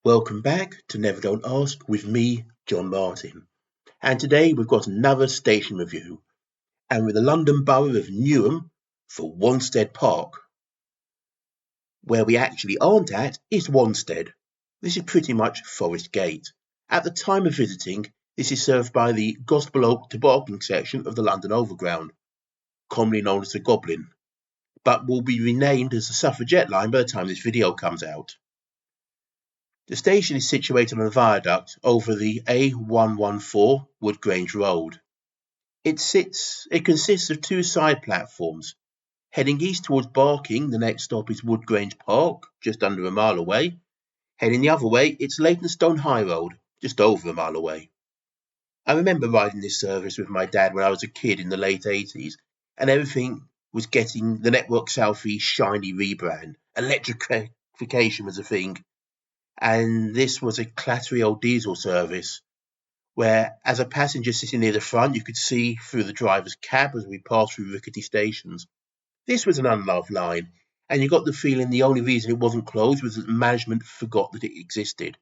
Welcome back to Never Don't Ask with me, John Martin. And today we've got another station review, and we're the London Borough of Newham for Wanstead Park. Where we actually aren't at is Wanstead. This is pretty much Forest Gate. At the time of visiting, this is served by the Gospel Oak to Barking section of the London Overground, commonly known as the Goblin, but will be renamed as the Suffragette Line by the time this video comes out. The station is situated on a viaduct over the A114 Woodgrange Road. It consists of two side platforms. Heading east towards Barking, the next stop is Woodgrange Park, just under a mile away. Heading the other way, it's Leytonstone High Road, just over a mile away. I remember riding this service with my dad when I was a kid in the late 80s, and everything was getting the Network South East shiny rebrand. Electrification was a thing. And this was a clattery old diesel service where, as a passenger sitting near the front, you could see through the driver's cab as we passed through rickety stations. This was an unloved line, and you got the feeling the only reason it wasn't closed was that management forgot that it existed.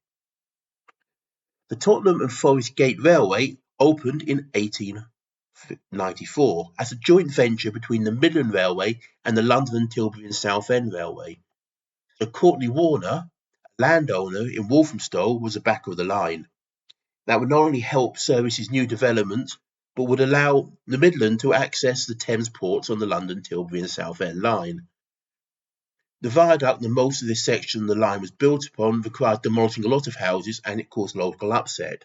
The Tottenham and Forest Gate Railway opened in 1894 as a joint venture between the Midland Railway and the London and Tilbury and Southend Railway. So Courtney Warner, landowner in Walthamstow, was the backer of the line. That would not only help service his new development, but would allow the Midland to access the Thames ports on the London, Tilbury and Southend line. The viaduct that most of this section of the line was built upon required demolishing a lot of houses, and it caused local upset.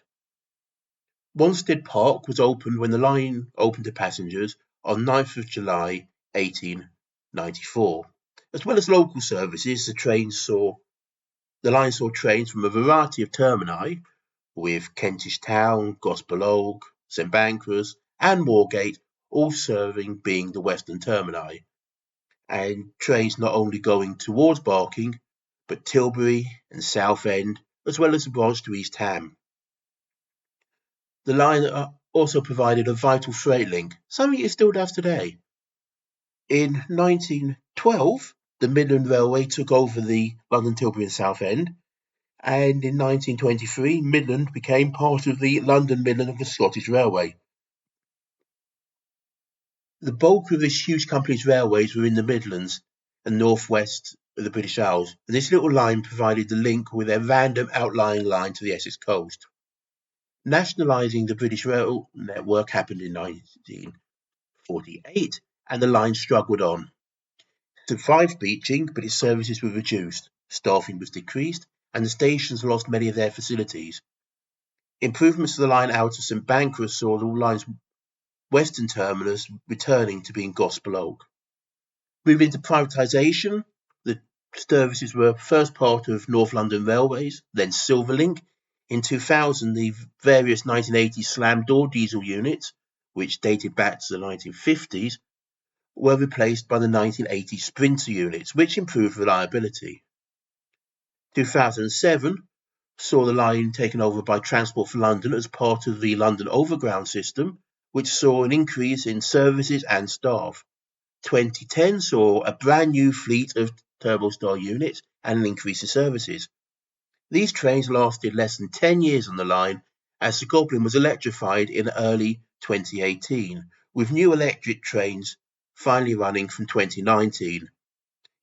Wanstead Park was opened when the line opened to passengers on 9th of July 1894. As well as local services, the line saw trains from a variety of termini, with Kentish Town, Gospel Oak, St Pancras and Moorgate all serving being the western termini, and trains not only going towards Barking, but Tilbury and Southend, as well as the branch to East Ham. The line also provided a vital freight link, something it still does today. In 1912, the Midland Railway took over the London, Tilbury and Southend, and in 1923, Midland became part of the London Midland of the Scottish Railway. The bulk of this huge company's railways were in the Midlands and northwest of the British Isles, and this little line provided the link with a random outlying line to the Essex coast. Nationalising the British rail network happened in 1948, and the line struggled on. It survived beaching, but its services were reduced, staffing was decreased, and the stations lost many of their facilities. Improvements to the line out of St Pancras saw the line's western terminus returning to being Gospel Oak. Moving to privatisation, the services were first part of North London Railways, then Silverlink. In 2000, the various 1980s slam door diesel units, which dated back to the 1950s, were replaced by the 1980 Sprinter units, which improved reliability. 2007 saw the line taken over by Transport for London as part of the London Overground system, which saw an increase in services and staff. 2010 saw a brand new fleet of Turbostar units and an increase in services. These trains lasted less than 10 years on the line, as the Goblin was electrified in early 2018, with new electric trains finally running from 2019.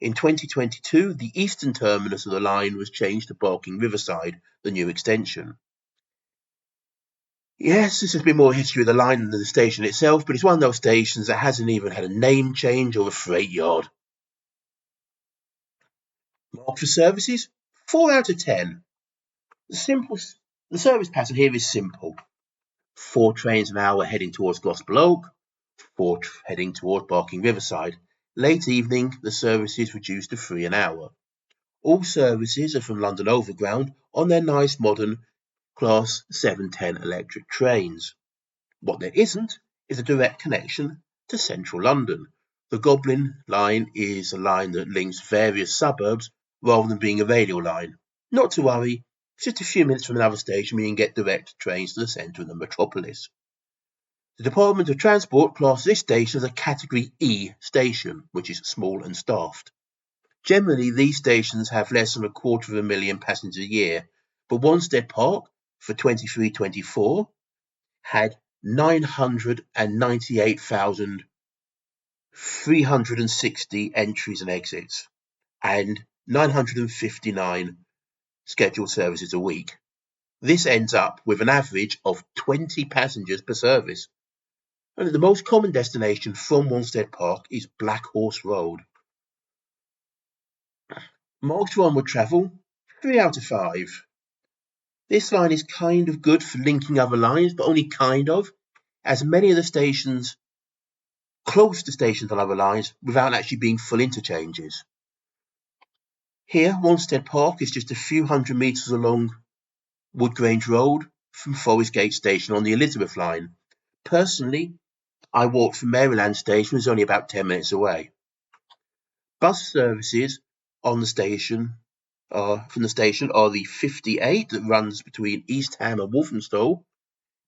In 2022, the eastern terminus of the line was changed to Barking Riverside, the new extension. Yes, this has been more history of the line than the station itself, but it's one of those stations that hasn't even had a name change or a freight yard. Mark for services? 4 out of 10. The service pattern here is simple. 4 trains an hour heading towards Gospel Oak, 4 heading towards Barking Riverside. Late evening, the service is reduced to 3 an hour. All services are from London Overground on their nice modern Class 710 electric trains. What there isn't is a direct connection to central London. The Goblin line is a line that links various suburbs rather than being a radial line. Not to worry, it's just a few minutes from another station where you can get direct trains to the centre of the metropolis. The Department of Transport classes this station as a Category E station, which is small and staffed. Generally, these stations have less than 250,000 passengers a year, But Wanstead Park for 23-24 had 998,360 entries and exits and 959 scheduled services a week. This ends up with an average of 20 passengers per service. And the most common destination from Wanstead Park is Black Horse Road. Marked for onward travel, 3 out of 5. This line is kind of good for linking other lines, but only kind of, as many of the stations close to stations on other lines without actually being full interchanges. Here, Wanstead Park is just a few hundred metres along Woodgrange Road from Forest Gate Station on the Elizabeth line. Personally, I walked from Maryland Station, which is only about 10 minutes away. Bus services on the station from the station are the 58 that runs between East Ham and Walthamstow,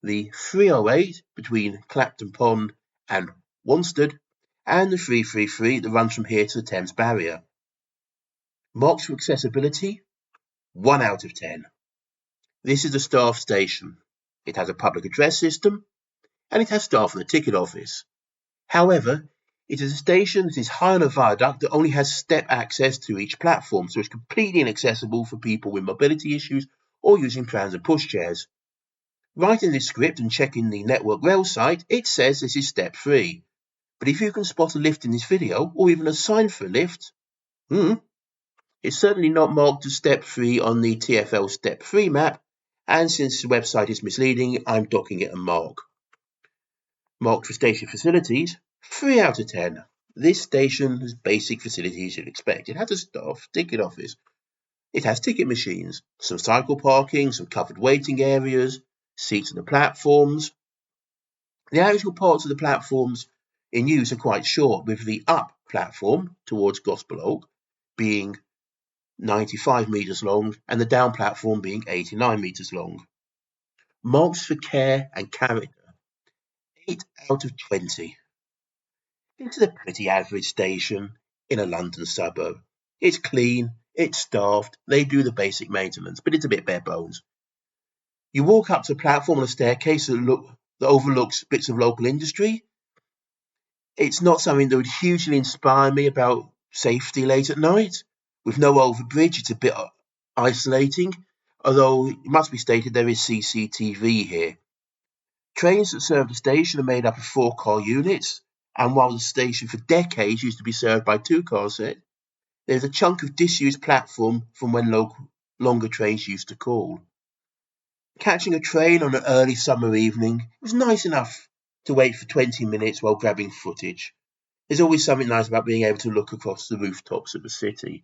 the 308 between Clapton Pond and Wanstead, and the 333 that runs from here to the Thames Barrier. Marks for accessibility, 1 out of 10. This is a staff station. It has a public address system, and it has staff in the ticket office. However, it is a station that is high on a viaduct that only has step access to each platform, so it's completely inaccessible for people with mobility issues or using prams and pushchairs. Right in this script and checking the Network Rail site, it says this is step 3. But if you can spot a lift in this video, or even a sign for a lift, it's certainly not marked as step 3 on the TfL step 3 map, and since the website is misleading, I'm docking it a mark. Marked for station facilities, 3 out of 10. This station has basic facilities you'd expect. It has a staff ticket office. It has ticket machines, some cycle parking, some covered waiting areas, seats on the platforms. The actual parts of the platforms in use are quite short, with the up platform towards Gospel Oak being 95 metres long and the down platform being 89 metres long. Marks for care and character, 8 out of 20. This is a pretty average station in a London suburb. It's clean, it's staffed, they do the basic maintenance, but it's a bit bare bones. You walk up to the platform on a staircase that overlooks bits of local industry. It's not something that would hugely inspire me about safety late at night. With no overbridge, it's a bit isolating, although it must be stated there is CCTV here. Trains that serve the station are made up of 4-car units, and while the station for decades used to be served by 2-car set, there's a chunk of disused platform from when longer trains used to call. Catching a train on an early summer evening was nice enough to wait for 20 minutes while grabbing footage. There's always something nice about being able to look across the rooftops of the city.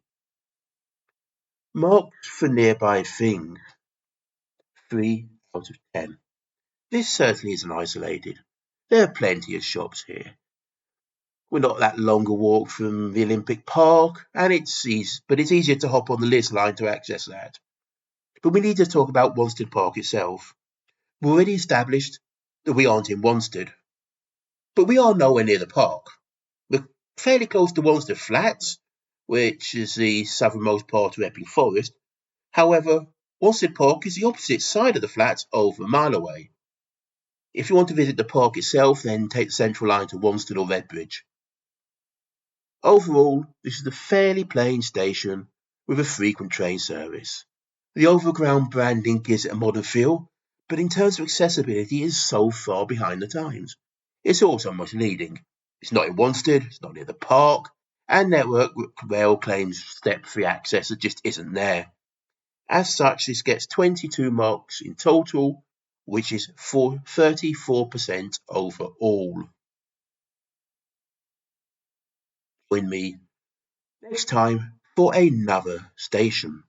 Marks for nearby things, 3 out of 10. This certainly isn't isolated. There are plenty of shops here. We're not that long a walk from the Olympic Park, and it's easier to hop on the Liz line to access that. But we need to talk about Wanstead Park itself. We've already established that we aren't in Wanstead, but we are nowhere near the park. We're fairly close to Wanstead Flats, which is the southernmost part of Epping Forest. However, Wanstead Park is the opposite side of the flats, over a mile away. If you want to visit the park itself, then take the Central Line to Wanstead or Redbridge. Overall, this is a fairly plain station with a frequent train service. The Overground branding gives it a modern feel, but in terms of accessibility, it is so far behind the times. It's also misleading. It's not in Wanstead, it's not near the park, and Network Rail claims step 3 access that just isn't there. As such, this gets 22 marks in total, which is 34% overall. Join me next time for another station.